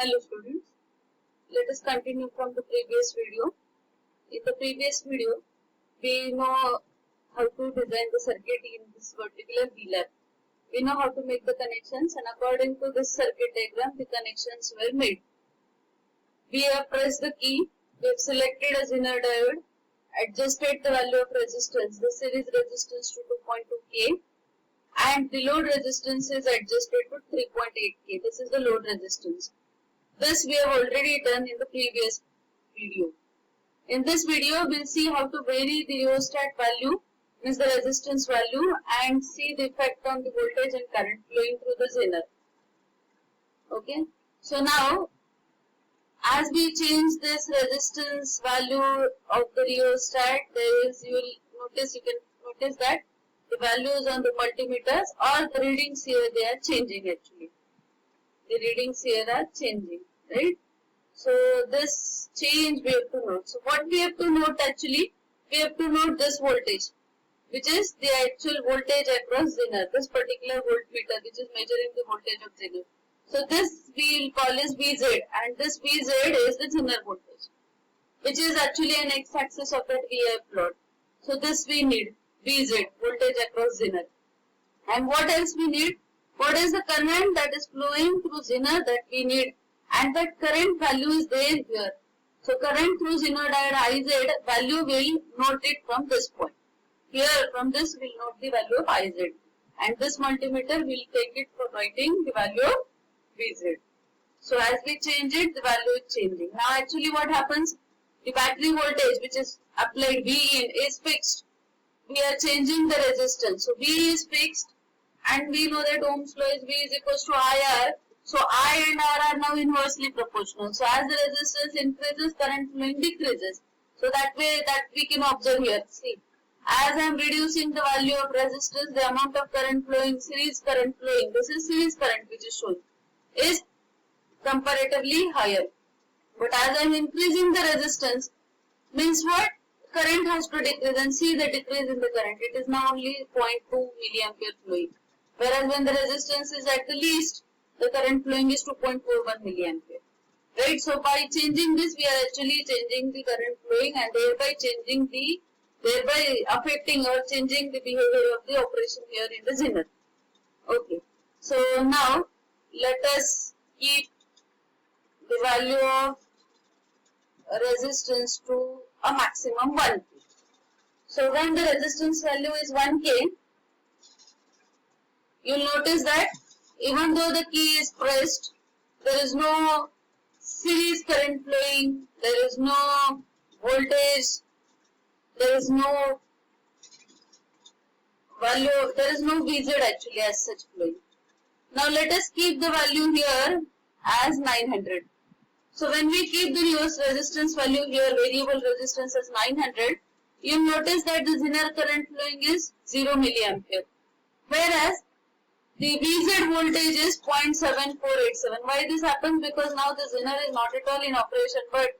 Hello students, let us continue from the previous video. In the previous video, we know how to design the circuit in this particular VLAB. We know how to make the connections, and according to this circuit diagram, the connections were made. We have pressed the key, we have selected a Zener-diode, adjusted the value of resistance, the series resistance to 2.2K, and the load resistance is adjusted to 3.8K. This is the load resistance. This we have already done in the previous video. In this video, we will see how to vary the rheostat value, means the resistance value, and see the effect on the voltage and current flowing through the Zener. Okay. So now, as we change this resistance value of the rheostat, you can notice that the values on the multimeters or the readings here, they are changing actually. The readings here are changing, right? So this change we have to note. So what we have to note actually, we have to note this voltage, which is the actual voltage across Zener, this particular voltmeter which is measuring the voltage of Zener. So this we will call as VZ, and this VZ is the Zener voltage, which is actually an x-axis of that VI plot. So this we need, VZ, voltage across Zener. And what else we need? What is the current that is flowing through Zener that we need? And that current value is there here. So current through Zener-diode IZ value will note it from this point. Here from this we will note the value of IZ. And this multimeter will take it for writing the value of VZ. So as we change it, the value is changing. Now actually what happens? The battery voltage which is applied V in is fixed. We are changing the resistance. So V is fixed. And we know that Ohm's law is V is equals to IR. So I and R are now inversely proportional. So as the resistance increases, current flowing decreases. So that way that we can observe here. See, as I am reducing the value of resistance, the amount of current flowing, series current flowing, this is series current which is shown, is comparatively higher. But as I am increasing the resistance, means what? Current has to decrease, and see the decrease in the current. It is now only 0.2 milliampere flowing. Whereas when the resistance is at the least, the current flowing is 2.41 milliampere. Right? So by changing this, we are actually changing the current flowing and thereby affecting or changing the behavior of the operation here in the Zener. Okay. So now let us keep the value of resistance to a maximum 1K. So when the resistance value is 1K, you will notice that even though the key is pressed, there is no series current flowing, there is no voltage, there is no value, there is no VZ actually as such flowing. Now let us keep the value here as 900. So when we keep the resistance value here, variable resistance as 900, you will notice that the Zener current flowing is 0 milliampere. Whereas the VZ voltage is 0.7487. Why this happens? Because now the Zener is not at all in operation, but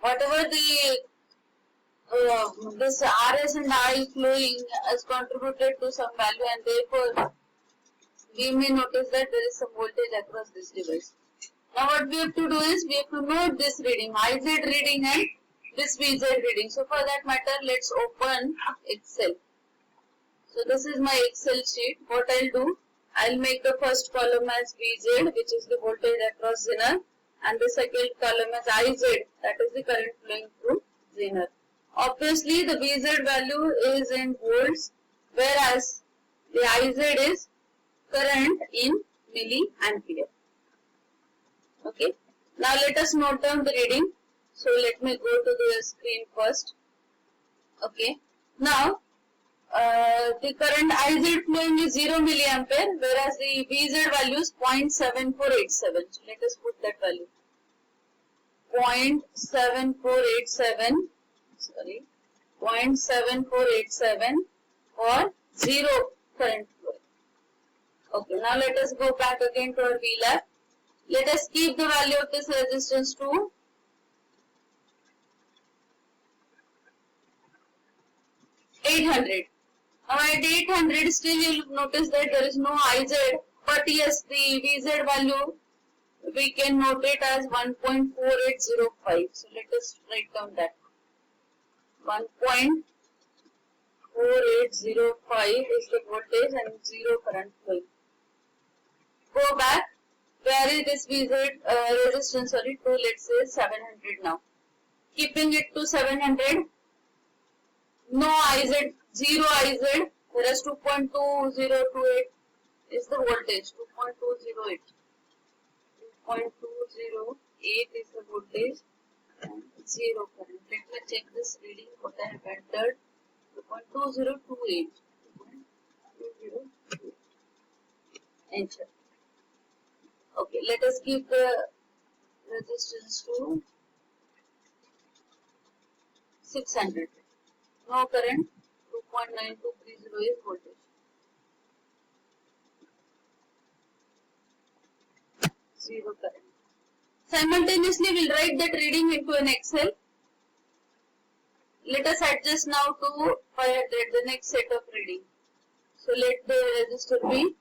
whatever the this RS and I flowing has contributed to some value, and therefore we may notice that there is some voltage across this device. Now what we have to do is we have to note this reading, IZ reading and this VZ reading. So for that matter, let's open Excel. So this is my Excel sheet. What I'll do, I'll make the first column as VZ, which is the voltage across Zener, and the second column as IZ, that is the current flowing through Zener. Obviously, the VZ value is in volts, whereas the IZ is current in milliampere. Okay. Now let us note down the reading. So let me go to the screen first. Okay. Now the current IZ flowing is 0 milliampere, whereas the VZ value is 0.7487. So let us put that value. 0.7487. Sorry. 0.7487 for 0 current flow. Okay. Now let us go back again to our VLAB. Let us keep the value of this resistance to 800. Now at 800 still you will notice that there is no IZ, but yes, the VZ value we can note it as 1.4805. So let us write down that. 1.4805 is the voltage and 0 current flowing. Go back. Where is this resistance? To let's say 700 now. Keeping it to 700. No IZ, 0 IZ. Whereas 2.2028 is the voltage. 2.208. 2.208 is the voltage and 0 current. Let me check this reading what I have entered. 2.2028. 2.2028. Enter. Okay, let us keep the resistance to 600. No current. 2.9230 is voltage. 0 current. Simultaneously, we'll write that reading into an Excel. Let us adjust now to 500, the next set of reading. So let the resistor be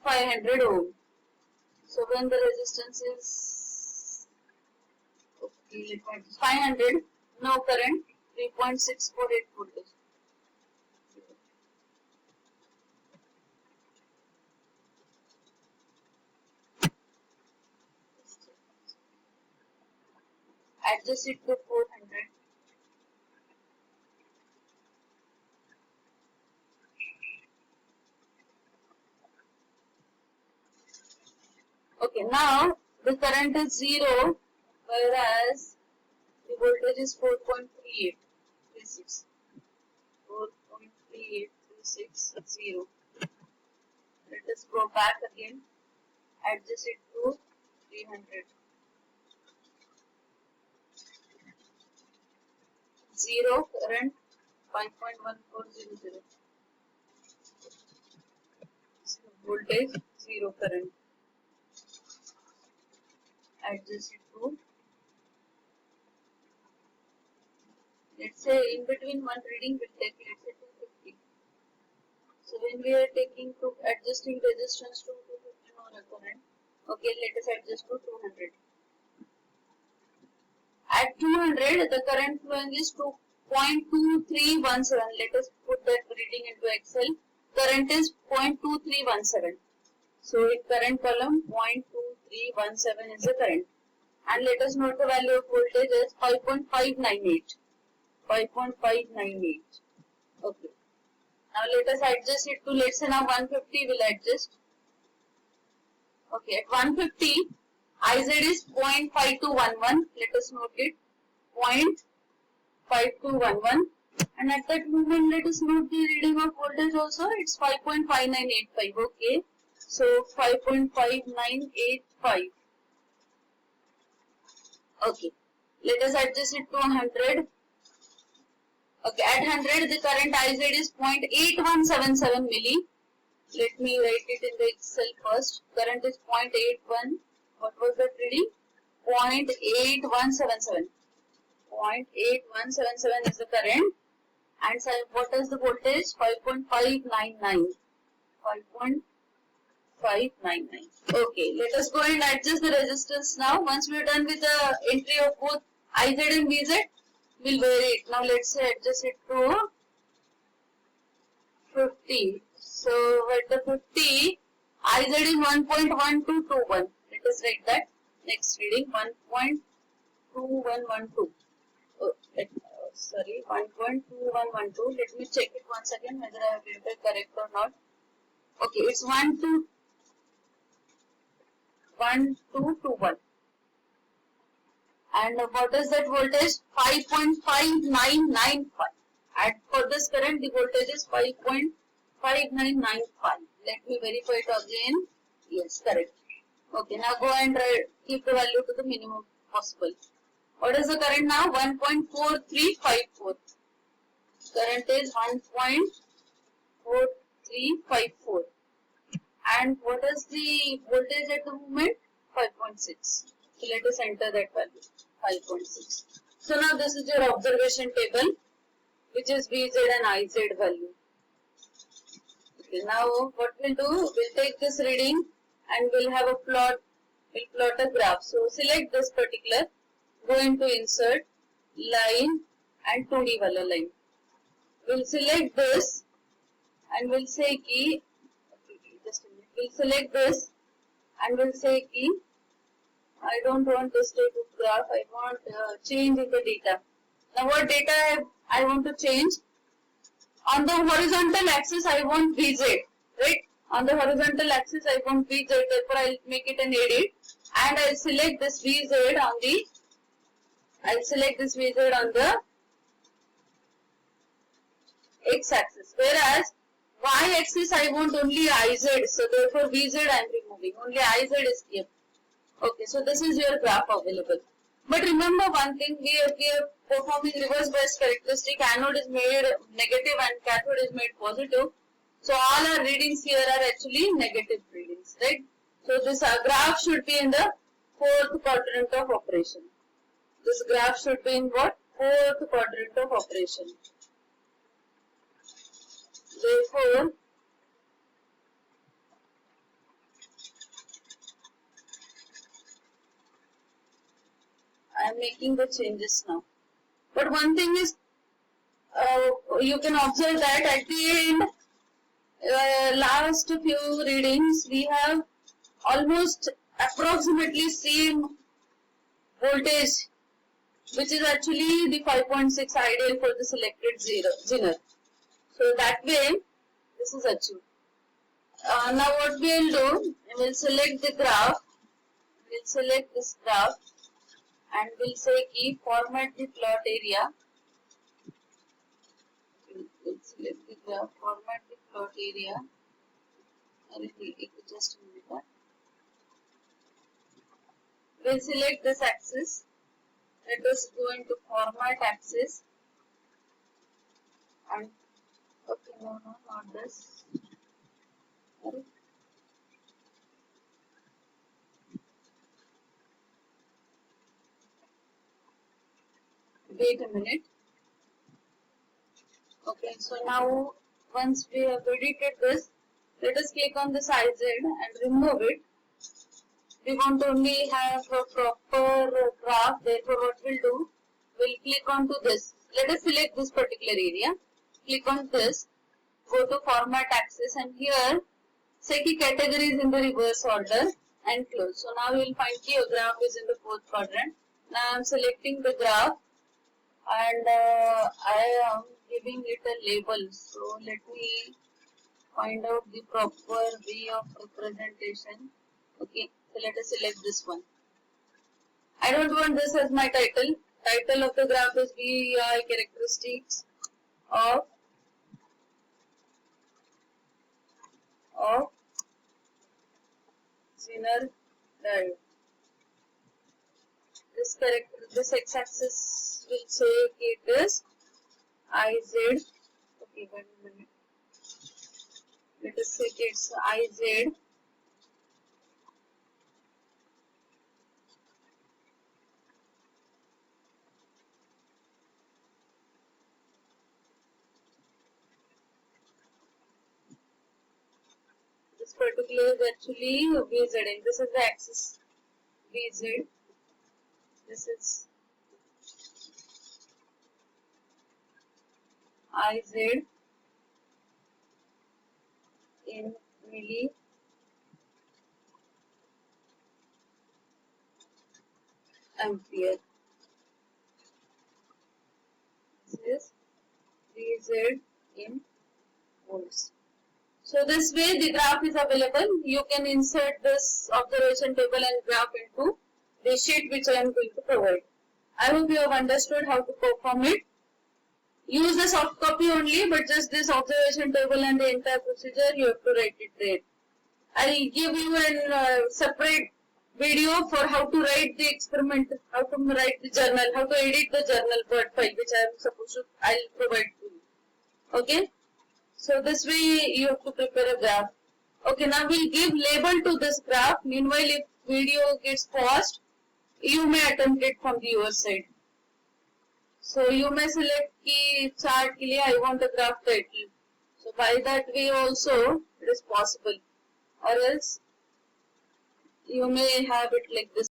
500 ohm. So when the resistance is 500, no current, 3.648 voltage. Adjust it to 400. Okay, now the current is 0, whereas the voltage is 4.3836. 4.38360. Let us go back again. Adjust it to 300. 0 current 5.1400. Voltage 0 current. Adjust it to, let's say in between one reading will take, let's say 250. So when we are taking to adjusting resistance to 250 no current, okay, let us adjust to 200. At 200 the current flowing is 2.2317. Let us put that reading into Excel. Current is 0.2317. So in current column 0.2317 is the current. And let us note the value of voltage as 5.598. 5.598. Okay. Now let us adjust it to, let's say now 150 will adjust. Okay, at 150, IZ is 0.5211. Let us note it. 0.5211. And at that moment, let us note the reading of voltage also. It's 5.5985. Okay. So 5.5985. Okay. Let us adjust it to 100. Okay. At 100, the current IZ is 0.8177 milli. Let me write it in the Excel first. Current is 0.81. What was that reading? 0.8177. 0.8177 is the current. And what is the voltage? 5.599. 5.599. Okay, let us go and adjust the resistance now. Once we are done with the entry of both IZ and VZ, we'll vary it. Now let's say adjust it to 50. So at the 50, IZ is 1.1221. Let us write that. Next reading 1.2112. Sorry, 1.2112. Let me check it once again whether I have entered correct or not. Okay, it's 1221. And what is that voltage? 5.5995. And for this current, the voltage is 5.5995. Let me verify it again. Yes, correct. Okay, now go and keep the value to the minimum possible. What is the current now? 1.4354. Current is 1.4354. And what is the voltage at the moment? 5.6. So let us enter that value. 5.6. So now this is your observation table, which is VZ and IZ value. Okay, now what we'll do? We'll take this reading and we'll have a plot We'll plot a graph. So select this particular, go into insert, line and 2D wala line. We'll select this and we'll say ki, just a minute. We'll select this and we'll say ki, I don't want this type of graph, I want change in the data. Now what data I want to change? On the horizontal axis I want VZ, right? On the horizontal axis I want VZ, therefore I'll make it an edit and I'll select this VZ on the, X axis, whereas Y axis I want only IZ, so therefore VZ I am removing, only IZ is kept. Okay, so this is your graph available. But remember one thing, we are performing reverse bias characteristic, anode is made negative and cathode is made positive. So all our readings here are actually negative readings, right? So this graph should be in the fourth quadrant of operation. This graph should be in what? Fourth quadrant of operation. Therefore, I am making the changes now. But one thing is, you can observe that at the end, last few readings, we have almost approximately same voltage, which is actually the 5.6 ideal for the selected Zener. So that way, this is achieved. Now what we will do, we will select the graph, we will select this graph and we will say key format the plot area. We will select the graph, format the plot area. Just a minute. We will select this axis. Let us go into format axis and okay, no, not this. Sorry. Wait a minute. Okay, so now once we have edited this, let us click on this IZ and remove it. We want to only have a proper graph, therefore what we'll do, we'll click on to this. Let us select this particular area. Click on this, go to format axis and here say key categories in the reverse order and close. So now you will find your graph is in the fourth quadrant. Now I am selecting the graph and I am giving it a label. So let me find out the proper way of representation. Okay, so let us select this one. I don't want this as my title. Title of the graph is VI characteristics of Zener-diode. This x-axis will say it is IZ. Okay, 1 minute. Let us say it's IZ. This particular is actually VZ, and this is the axis VZ. This is IZ in milli ampere. This is VZ in volts. So this way the graph is available. You can insert this observation table and graph into the sheet which I am going to provide. I hope you have understood how to perform it. Use the soft copy only, but just this observation table and the entire procedure you have to write it there. I will give you a separate video for how to write the experiment, how to write the journal, how to edit the journal Word file which I am supposed to, I will provide to you. Okay. So this way you have to prepare a graph. Okay, now we'll give label to this graph. Meanwhile, if video gets paused, you may attempt it from your side. So you may select key chart ke liye I want a graph title. So by that way also it is possible. Or else you may have it like this.